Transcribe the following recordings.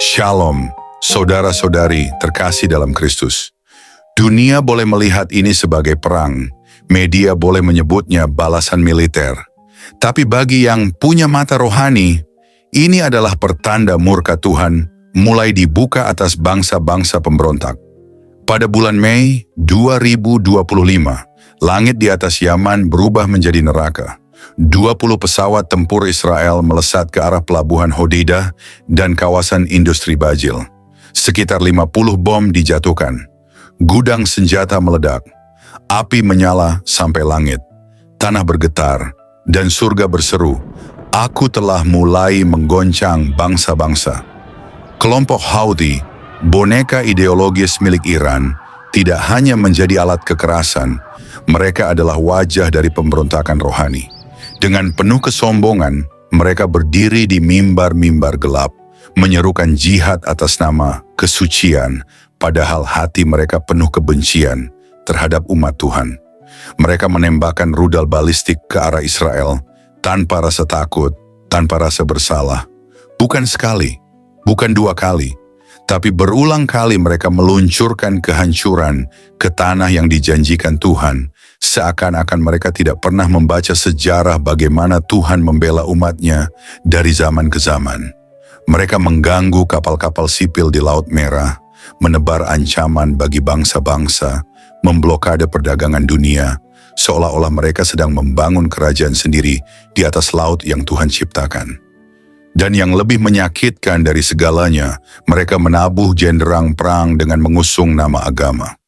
Shalom, saudara-saudari terkasih dalam Kristus. Dunia boleh melihat ini sebagai perang, media boleh menyebutnya balasan militer. Tapi bagi yang punya mata rohani, ini adalah pertanda murka Tuhan mulai dibuka atas bangsa-bangsa pemberontak. Pada bulan Mei 2025, langit di atas Yaman berubah menjadi neraka. 20 pesawat tempur Israel melesat ke arah pelabuhan Hodeidah dan kawasan industri Bajil. Sekitar 50 bom dijatuhkan. Gudang senjata meledak. Api menyala sampai langit. Tanah bergetar dan surga berseru, "Aku telah mulai menggoncang bangsa-bangsa." Kelompok Houthi, boneka ideologis milik Iran, tidak hanya menjadi alat kekerasan, mereka adalah wajah dari pemberontakan rohani. Dengan penuh kesombongan, mereka berdiri di mimbar-mimbar gelap, menyerukan jihad atas nama kesucian, padahal hati mereka penuh kebencian terhadap umat Tuhan. Mereka menembakkan rudal balistik ke arah Israel tanpa rasa takut, tanpa rasa bersalah. Bukan sekali, bukan dua kali, tapi berulang kali mereka meluncurkan kehancuran ke tanah yang dijanjikan Tuhan, seakan-akan mereka tidak pernah membaca sejarah bagaimana Tuhan membela umatnya dari zaman ke zaman. Mereka mengganggu kapal-kapal sipil di Laut Merah, menebar ancaman bagi bangsa-bangsa, memblokade perdagangan dunia, seolah-olah mereka sedang membangun kerajaan sendiri di atas laut yang Tuhan ciptakan. Dan yang lebih menyakitkan dari segalanya, mereka menabuh genderang perang dengan mengusung nama agama.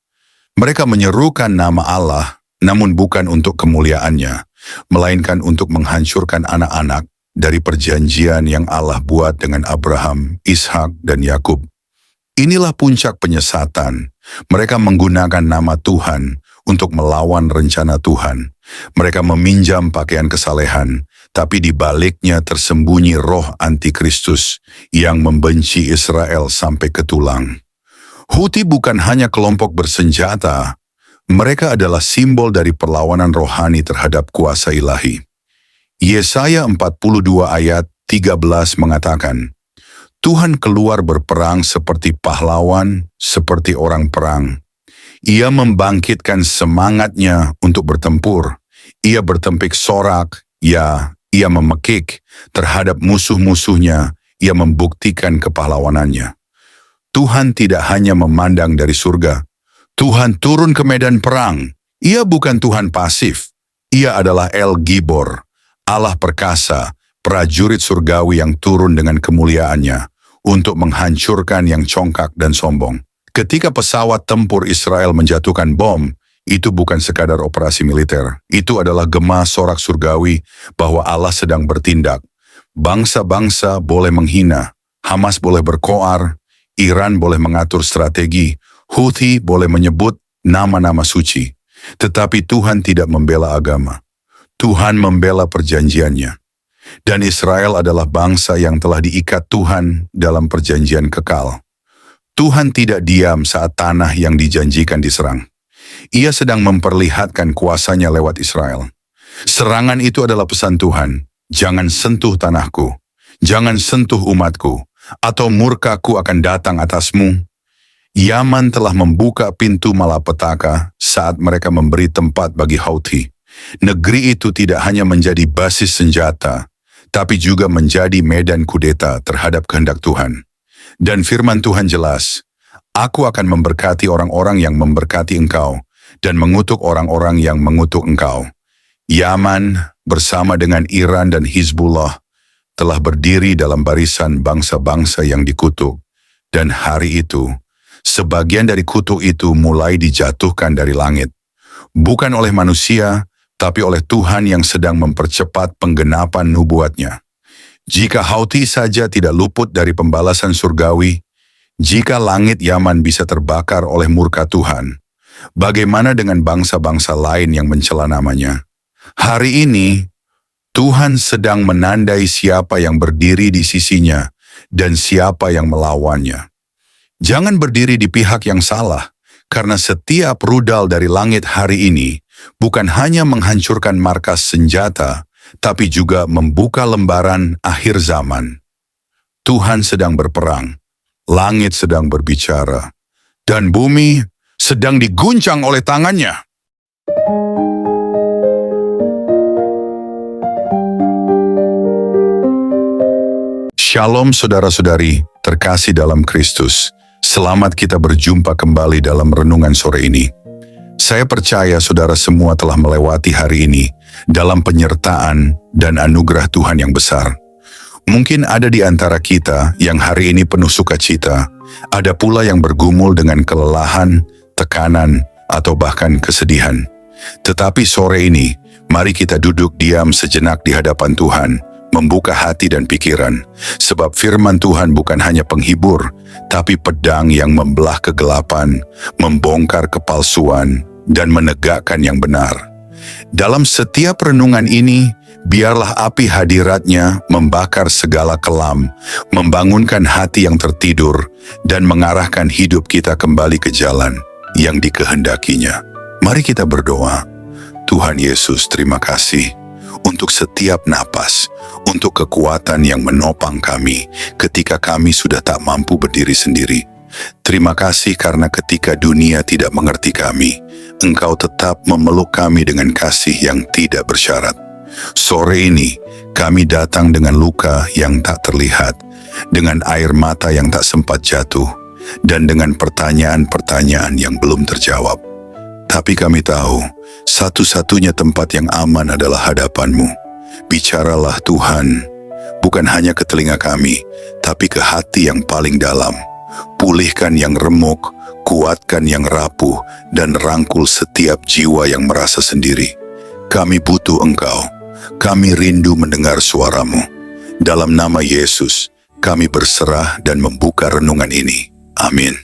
Mereka menyerukan nama Allah, namun bukan untuk kemuliaannya, melainkan untuk menghancurkan anak-anak dari perjanjian yang Allah buat dengan Abraham, Ishak, dan Yakub. Inilah puncak penyesatan. Mereka menggunakan nama Tuhan untuk melawan rencana Tuhan. Mereka meminjam pakaian kesalehan, tapi di baliknya tersembunyi roh antikristus yang membenci Israel sampai ke tulang. Houthi bukan hanya kelompok bersenjata, mereka adalah simbol dari perlawanan rohani terhadap kuasa ilahi. Yesaya 42 ayat 13 mengatakan, Tuhan keluar berperang seperti pahlawan, seperti orang perang. Ia membangkitkan semangatnya untuk bertempur. Ia bertempik sorak, ia memekik terhadap musuh-musuhnya. Ia membuktikan kepahlawanannya. Tuhan tidak hanya memandang dari surga. Tuhan turun ke medan perang. Ia bukan Tuhan pasif. Ia adalah El Gibor, Allah perkasa, prajurit surgawi yang turun dengan kemuliaannya untuk menghancurkan yang congkak dan sombong. Ketika pesawat tempur Israel menjatuhkan bom, itu bukan sekadar operasi militer. Itu adalah gema sorak surgawi bahwa Allah sedang bertindak. Bangsa-bangsa boleh menghina, Hamas boleh berkoar, Iran boleh mengatur strategi, Houthi boleh menyebut nama-nama suci. Tetapi Tuhan tidak membela agama. Tuhan membela perjanjiannya. Dan Israel adalah bangsa yang telah diikat Tuhan dalam perjanjian kekal. Tuhan tidak diam saat tanah yang dijanjikan diserang. Ia sedang memperlihatkan kuasanya lewat Israel. Serangan itu adalah pesan Tuhan. Jangan sentuh tanahku. Jangan sentuh umatku. Atau murkaku akan datang atasmu. Yaman telah membuka pintu malapetaka saat mereka memberi tempat bagi Houthi. Negeri itu tidak hanya menjadi basis senjata, tapi juga menjadi medan kudeta terhadap kehendak Tuhan. Dan firman Tuhan jelas, Aku akan memberkati orang-orang yang memberkati engkau, dan mengutuk orang-orang yang mengutuk engkau. Yaman bersama dengan Iran dan Hizbullah telah berdiri dalam barisan bangsa-bangsa yang dikutuk. Dan hari itu, sebagian dari kutuk itu mulai dijatuhkan dari langit. Bukan oleh manusia, tapi oleh Tuhan yang sedang mempercepat penggenapan nubuatnya. Jika Houthi saja tidak luput dari pembalasan surgawi, jika langit Yaman bisa terbakar oleh murka Tuhan, bagaimana dengan bangsa-bangsa lain yang mencela namanya? Hari ini, Tuhan sedang menandai siapa yang berdiri di sisinya dan siapa yang melawannya. Jangan berdiri di pihak yang salah, karena setiap rudal dari langit hari ini bukan hanya menghancurkan markas senjata, tapi juga membuka lembaran akhir zaman. Tuhan sedang berperang, langit sedang berbicara, dan bumi sedang diguncang oleh tangannya. Shalom saudara-saudari, terkasih dalam Kristus. Selamat kita berjumpa kembali dalam renungan sore ini. Saya percaya saudara semua telah melewati hari ini dalam penyertaan dan anugerah Tuhan yang besar. Mungkin ada di antara kita yang hari ini penuh sukacita, ada pula yang bergumul dengan kelelahan, tekanan, atau bahkan kesedihan. Tetapi sore ini, mari kita duduk diam sejenak di hadapan Tuhan, membuka hati dan pikiran, sebab firman Tuhan bukan hanya penghibur, tapi pedang yang membelah kegelapan, membongkar kepalsuan, dan menegakkan yang benar. Dalam setiap renungan ini, biarlah api hadiratnya membakar segala kelam, membangunkan hati yang tertidur, dan mengarahkan hidup kita kembali ke jalan yang dikehendakinya. Mari kita berdoa. Tuhan Yesus, terima kasih untuk setiap napas, untuk kekuatan yang menopang kami ketika kami sudah tak mampu berdiri sendiri. Terima kasih karena ketika dunia tidak mengerti kami, Engkau tetap memeluk kami dengan kasih yang tidak bersyarat. Sore ini, kami datang dengan luka yang tak terlihat, dengan air mata yang tak sempat jatuh, dan dengan pertanyaan-pertanyaan yang belum terjawab. Tapi kami tahu, satu-satunya tempat yang aman adalah hadapan-Mu. Bicaralah Tuhan, bukan hanya ke telinga kami, tapi ke hati yang paling dalam. Pulihkan yang remuk, kuatkan yang rapuh, dan rangkul setiap jiwa yang merasa sendiri. Kami butuh Engkau, kami rindu mendengar suara-Mu. Dalam nama Yesus, kami berserah dan membuka renungan ini. Amin.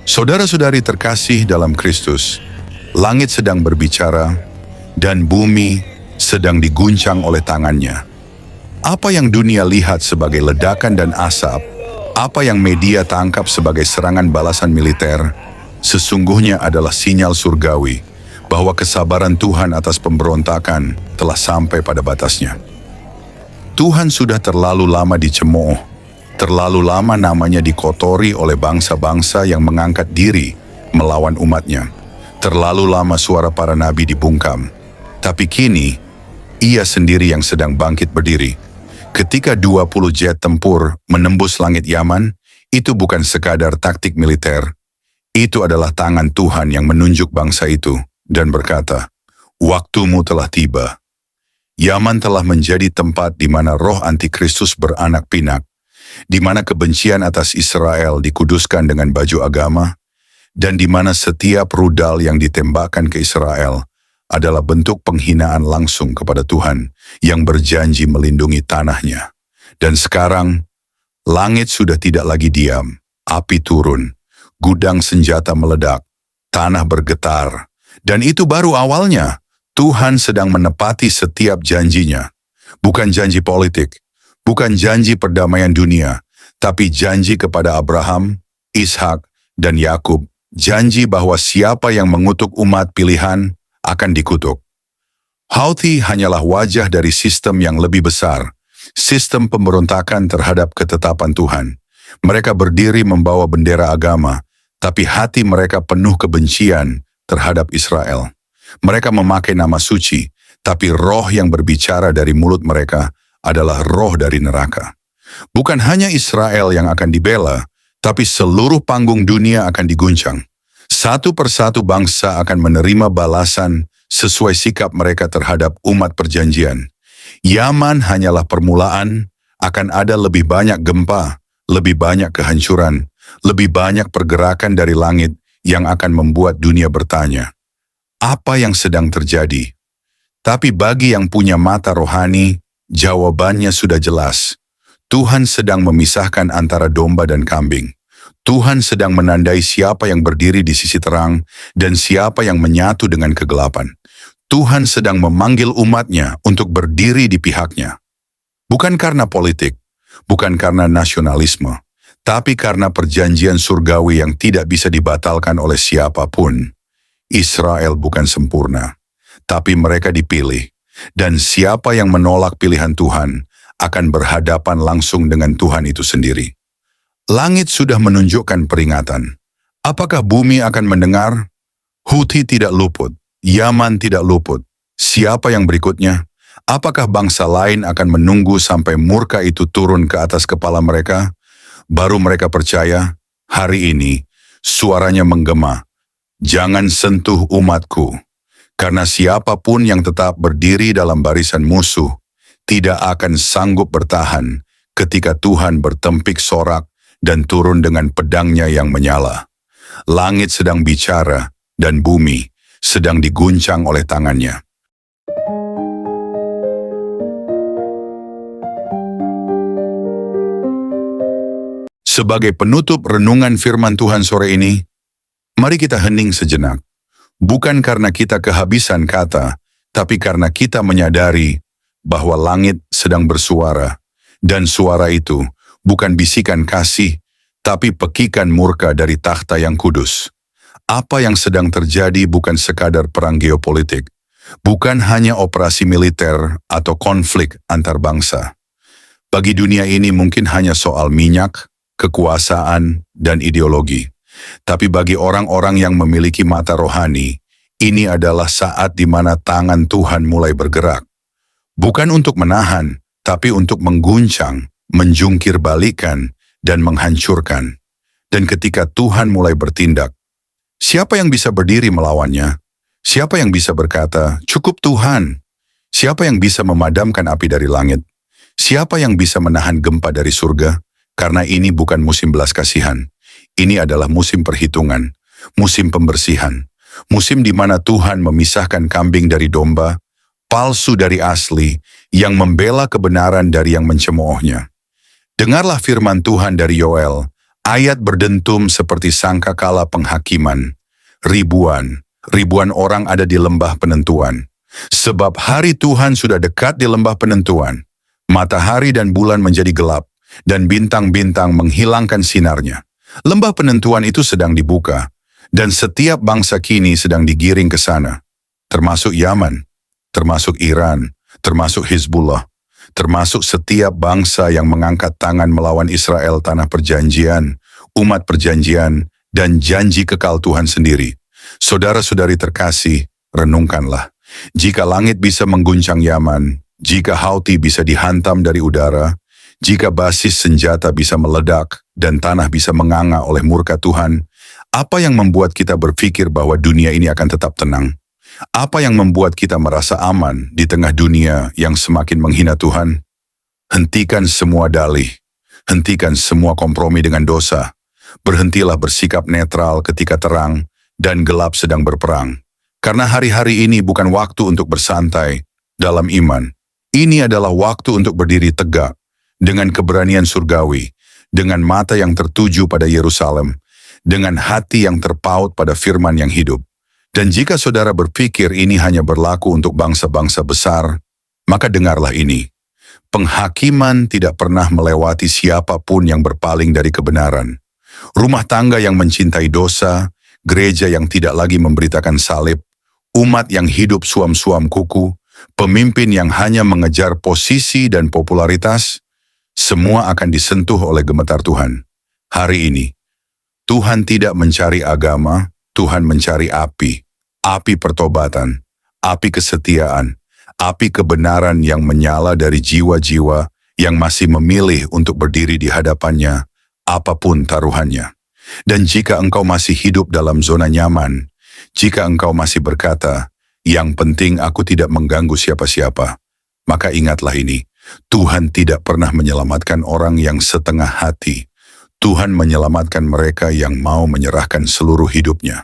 Saudara-saudari terkasih dalam Kristus, langit sedang berbicara dan bumi sedang diguncang oleh tangannya. Apa yang dunia lihat sebagai ledakan dan asap, apa yang media tangkap sebagai serangan balasan militer, sesungguhnya adalah sinyal surgawi bahwa kesabaran Tuhan atas pemberontakan telah sampai pada batasnya. Tuhan sudah terlalu lama dicemooh, terlalu lama namanya dikotori oleh bangsa-bangsa yang mengangkat diri melawan umatnya. Terlalu lama suara para nabi dibungkam. Tapi kini, Ia sendiri yang sedang bangkit berdiri. Ketika 20 jet tempur menembus langit Yaman, itu bukan sekadar taktik militer. Itu adalah tangan Tuhan yang menunjuk bangsa itu dan berkata, "Waktumu telah tiba." Yaman telah menjadi tempat di mana roh antikristus beranak pinak, di mana kebencian atas Israel dikuduskan dengan baju agama, dan di mana setiap rudal yang ditembakkan ke Israel adalah bentuk penghinaan langsung kepada Tuhan yang berjanji melindungi tanahnya. Dan sekarang, langit sudah tidak lagi diam, api turun, gudang senjata meledak, tanah bergetar, dan itu baru awalnya. Tuhan sedang menepati setiap janjinya, bukan janji politik, bukan janji perdamaian dunia, tapi janji kepada Abraham, Ishak, dan Yakub, janji bahwa siapa yang mengutuk umat pilihan akan dikutuk. Houthi hanyalah wajah dari sistem yang lebih besar, sistem pemberontakan terhadap ketetapan Tuhan. Mereka berdiri membawa bendera agama, tapi hati mereka penuh kebencian terhadap Israel. Mereka memakai nama suci, tapi roh yang berbicara dari mulut mereka adalah roh dari neraka. Bukan hanya Israel yang akan dibela, tapi seluruh panggung dunia akan diguncang. Satu persatu bangsa akan menerima balasan sesuai sikap mereka terhadap umat perjanjian. Yaman hanyalah permulaan, akan ada lebih banyak gempa, lebih banyak kehancuran, lebih banyak pergerakan dari langit yang akan membuat dunia bertanya, apa yang sedang terjadi? Tapi bagi yang punya mata rohani, jawabannya sudah jelas. Tuhan sedang memisahkan antara domba dan kambing. Tuhan sedang menandai siapa yang berdiri di sisi terang dan siapa yang menyatu dengan kegelapan. Tuhan sedang memanggil umatnya untuk berdiri di pihaknya. Bukan karena politik, bukan karena nasionalisme, tapi karena perjanjian surgawi yang tidak bisa dibatalkan oleh siapapun. Israel bukan sempurna, tapi mereka dipilih. Dan siapa yang menolak pilihan Tuhan akan berhadapan langsung dengan Tuhan itu sendiri. Langit sudah menunjukkan peringatan. Apakah bumi akan mendengar? Huthi tidak luput, Yaman tidak luput. Siapa yang berikutnya? Apakah bangsa lain akan menunggu sampai murka itu turun ke atas kepala mereka? Baru mereka percaya, hari ini suaranya menggema, "Jangan sentuh umatku." Karena siapapun yang tetap berdiri dalam barisan musuh tidak akan sanggup bertahan ketika Tuhan bertempik sorak dan turun dengan pedangnya yang menyala. Langit sedang bicara dan bumi sedang diguncang oleh tangannya. Sebagai penutup renungan firman Tuhan sore ini, mari kita hening sejenak. Bukan karena kita kehabisan kata, tapi karena kita menyadari bahwa langit sedang bersuara, dan suara itu bukan bisikan kasih, tapi pekikan murka dari takhta yang kudus. Apa yang sedang terjadi bukan sekadar perang geopolitik, bukan hanya operasi militer atau konflik antar bangsa. Bagi dunia ini mungkin hanya soal minyak, kekuasaan, dan ideologi. Tapi bagi orang-orang yang memiliki mata rohani, ini adalah saat di mana tangan Tuhan mulai bergerak. Bukan untuk menahan, tapi untuk mengguncang, menjungkir balikan, dan menghancurkan. Dan ketika Tuhan mulai bertindak, siapa yang bisa berdiri melawannya? Siapa yang bisa berkata, "Cukup Tuhan"? Siapa yang bisa memadamkan api dari langit? Siapa yang bisa menahan gempa dari surga? Karena ini bukan musim belas kasihan. Ini adalah musim perhitungan, musim pembersihan, musim di mana Tuhan memisahkan kambing dari domba, palsu dari asli, yang membela kebenaran dari yang mencemoohnya. Dengarlah firman Tuhan dari Yoel, ayat berdentum seperti sangkakala penghakiman. Ribuan orang ada di lembah penentuan. Sebab hari Tuhan sudah dekat di lembah penentuan. Matahari dan bulan menjadi gelap, dan bintang-bintang menghilangkan sinarnya. Lembah penentuan itu sedang dibuka, dan setiap bangsa kini sedang digiring ke sana, termasuk Yaman, termasuk Iran, termasuk Hizbullah, termasuk setiap bangsa yang mengangkat tangan melawan Israel, tanah perjanjian, umat perjanjian, dan janji kekal Tuhan sendiri. Saudara-saudari terkasih, renungkanlah. Jika langit bisa mengguncang Yaman, jika Houthi bisa dihantam dari udara, jika basis senjata bisa meledak dan tanah bisa menganga oleh murka Tuhan, apa yang membuat kita berpikir bahwa dunia ini akan tetap tenang? Apa yang membuat kita merasa aman di tengah dunia yang semakin menghina Tuhan? Hentikan semua dalih, hentikan semua kompromi dengan dosa. Berhentilah bersikap netral ketika terang dan gelap sedang berperang. Karena hari-hari ini bukan waktu untuk bersantai dalam iman. Ini adalah waktu untuk berdiri tegak, dengan keberanian surgawi, dengan mata yang tertuju pada Yerusalem, dengan hati yang terpaut pada firman yang hidup. Dan jika saudara berpikir ini hanya berlaku untuk bangsa-bangsa besar, maka dengarlah ini. Penghakiman tidak pernah melewati siapapun yang berpaling dari kebenaran. Rumah tangga yang mencintai dosa, gereja yang tidak lagi memberitakan salib, umat yang hidup suam-suam kuku, pemimpin yang hanya mengejar posisi dan popularitas, semua akan disentuh oleh gemetar Tuhan. Hari ini, Tuhan tidak mencari agama, Tuhan mencari api. Api pertobatan, api kesetiaan, api kebenaran yang menyala dari jiwa-jiwa yang masih memilih untuk berdiri di hadapannya, apapun taruhannya. Dan jika engkau masih hidup dalam zona nyaman, jika engkau masih berkata, "Yang penting aku tidak mengganggu siapa-siapa," maka ingatlah ini. Tuhan tidak pernah menyelamatkan orang yang setengah hati. Tuhan menyelamatkan mereka yang mau menyerahkan seluruh hidupnya.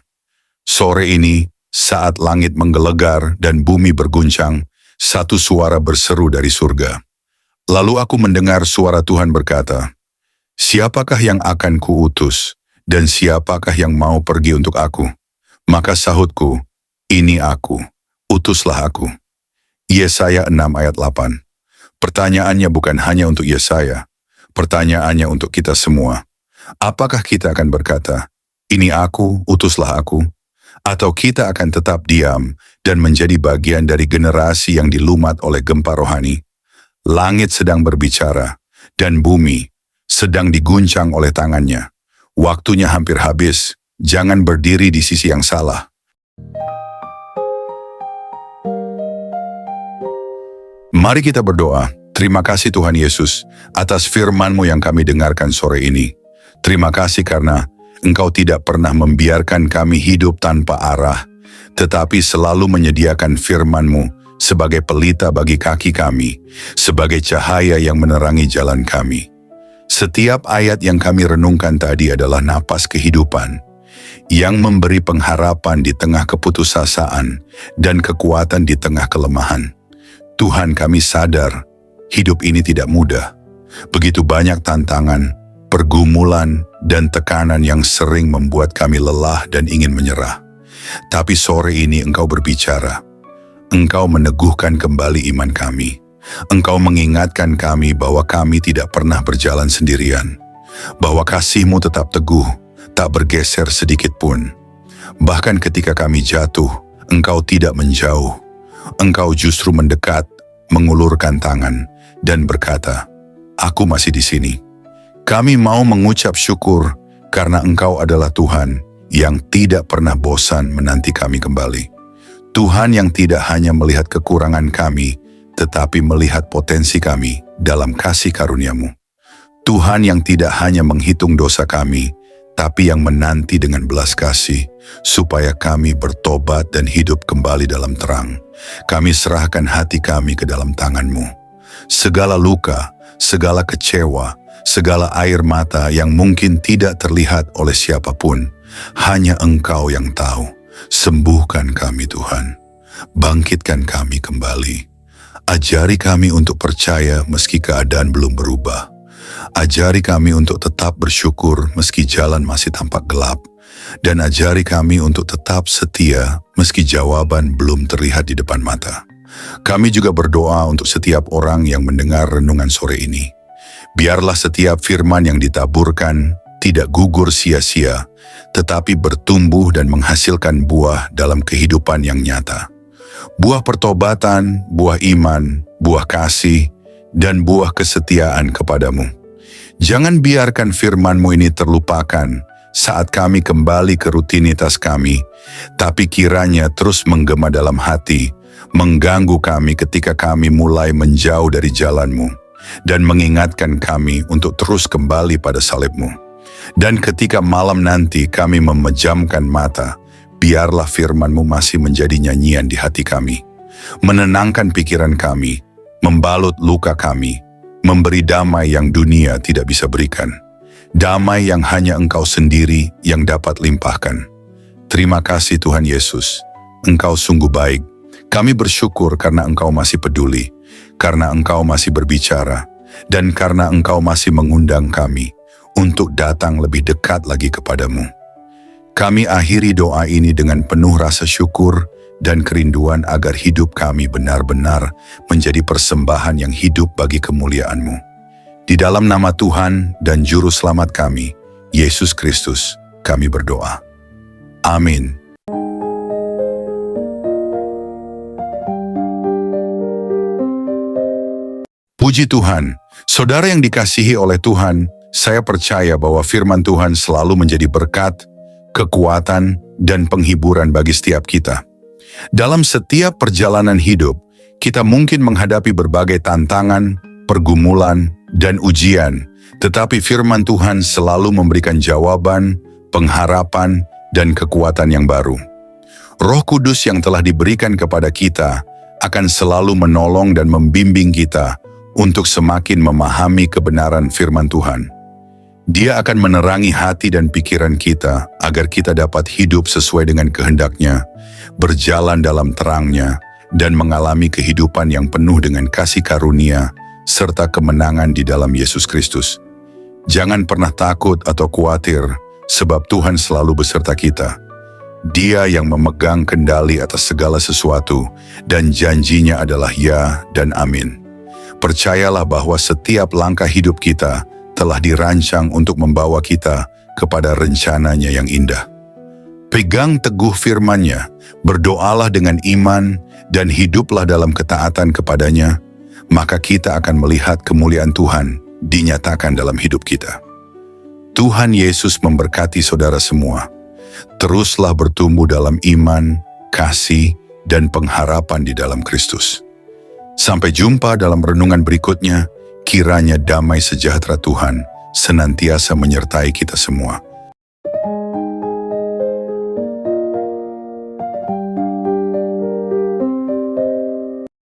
Sore ini, saat langit menggelegar dan bumi berguncang, satu suara berseru dari surga. Lalu aku mendengar suara Tuhan berkata, "Siapakah yang akan kuutus, dan siapakah yang mau pergi untuk aku?" Maka sahutku, "Ini aku, utuslah aku." Yesaya 6 ayat 8. Pertanyaannya bukan hanya untuk Yesaya, pertanyaannya untuk kita semua. Apakah kita akan berkata, "Ini aku, utuslah aku"? Atau kita akan tetap diam dan menjadi bagian dari generasi yang dilumat oleh gempa rohani. Langit sedang berbicara, dan bumi sedang diguncang oleh tangannya. Waktunya hampir habis, jangan berdiri di sisi yang salah. Mari kita berdoa. Terima kasih Tuhan Yesus atas firman-Mu yang kami dengarkan sore ini. Terima kasih karena Engkau tidak pernah membiarkan kami hidup tanpa arah, tetapi selalu menyediakan firman-Mu sebagai pelita bagi kaki kami, sebagai cahaya yang menerangi jalan kami. Setiap ayat yang kami renungkan tadi adalah napas kehidupan, yang memberi pengharapan di tengah keputusasaan dan kekuatan di tengah kelemahan. Tuhan, kami sadar hidup ini tidak mudah. Begitu banyak tantangan, pergumulan, dan tekanan yang sering membuat kami lelah dan ingin menyerah. Tapi sore ini Engkau berbicara. Engkau meneguhkan kembali iman kami. Engkau mengingatkan kami bahwa kami tidak pernah berjalan sendirian. Bahwa kasih-Mu tetap teguh, tak bergeser sedikit pun. Bahkan ketika kami jatuh, Engkau tidak menjauh. Engkau justru mendekat, mengulurkan tangan, dan berkata, "Aku masih di sini." Kami mau mengucap syukur karena Engkau adalah Tuhan yang tidak pernah bosan menanti kami kembali. Tuhan yang tidak hanya melihat kekurangan kami, tetapi melihat potensi kami dalam kasih karunia-Mu. Tuhan yang tidak hanya menghitung dosa kami, tapi yang menanti dengan belas kasih, supaya kami bertobat dan hidup kembali dalam terang. Kami serahkan hati kami ke dalam tangan-Mu. Segala luka, segala kecewa, segala air mata yang mungkin tidak terlihat oleh siapapun, hanya Engkau yang tahu. Sembuhkan kami Tuhan, bangkitkan kami kembali. Ajari kami untuk percaya meski keadaan belum berubah. Ajari kami untuk tetap bersyukur meski jalan masih tampak gelap. Dan ajari kami untuk tetap setia meski jawaban belum terlihat di depan mata. Kami juga berdoa untuk setiap orang yang mendengar renungan sore ini. Biarlah setiap firman yang ditaburkan tidak gugur sia-sia, tetapi bertumbuh dan menghasilkan buah dalam kehidupan yang nyata. Buah pertobatan, buah iman, buah kasih, dan buah kesetiaan kepadamu. Jangan biarkan firman-Mu ini terlupakan saat kami kembali ke rutinitas kami, tapi kiranya terus menggema dalam hati, mengganggu kami ketika kami mulai menjauh dari jalan-Mu, dan mengingatkan kami untuk terus kembali pada salib-Mu. Dan ketika malam nanti kami memejamkan mata, biarlah firman-Mu masih menjadi nyanyian di hati kami, menenangkan pikiran kami, membalut luka kami, memberi damai yang dunia tidak bisa berikan. Damai yang hanya Engkau sendiri yang dapat limpahkan. Terima kasih Tuhan Yesus, Engkau sungguh baik. Kami bersyukur karena Engkau masih peduli, karena Engkau masih berbicara, dan karena Engkau masih mengundang kami untuk datang lebih dekat lagi kepadamu. Kami akhiri doa ini dengan penuh rasa syukur dan kerinduan agar hidup kami benar-benar menjadi persembahan yang hidup bagi kemuliaan-Mu. Di dalam nama Tuhan dan Juru Selamat kami, Yesus Kristus, kami berdoa. Amin. Puji Tuhan, saudara yang dikasihi oleh Tuhan, saya percaya bahwa firman Tuhan selalu menjadi berkat, kekuatan, dan penghiburan bagi setiap kita. Dalam setiap perjalanan hidup, kita mungkin menghadapi berbagai tantangan, pergumulan, dan ujian, tetapi firman Tuhan selalu memberikan jawaban, pengharapan, dan kekuatan yang baru. Roh Kudus yang telah diberikan kepada kita akan selalu menolong dan membimbing kita untuk semakin memahami kebenaran firman Tuhan. Dia akan menerangi hati dan pikiran kita agar kita dapat hidup sesuai dengan kehendak-Nya, berjalan dalam terang-Nya, dan mengalami kehidupan yang penuh dengan kasih karunia serta kemenangan di dalam Yesus Kristus. Jangan pernah takut atau khawatir, sebab Tuhan selalu beserta kita. Dia yang memegang kendali atas segala sesuatu, dan janjinya adalah ya dan amin. Percayalah bahwa setiap langkah hidup kita telah dirancang untuk membawa kita kepada rencananya yang indah. Pegang teguh firman-Nya, berdoalah dengan iman, dan hiduplah dalam ketaatan kepadanya, maka kita akan melihat kemuliaan Tuhan dinyatakan dalam hidup kita. Tuhan Yesus memberkati saudara semua. Teruslah bertumbuh dalam iman, kasih, dan pengharapan di dalam Kristus. Sampai jumpa dalam renungan berikutnya, kiranya damai sejahtera Tuhan senantiasa menyertai kita semua.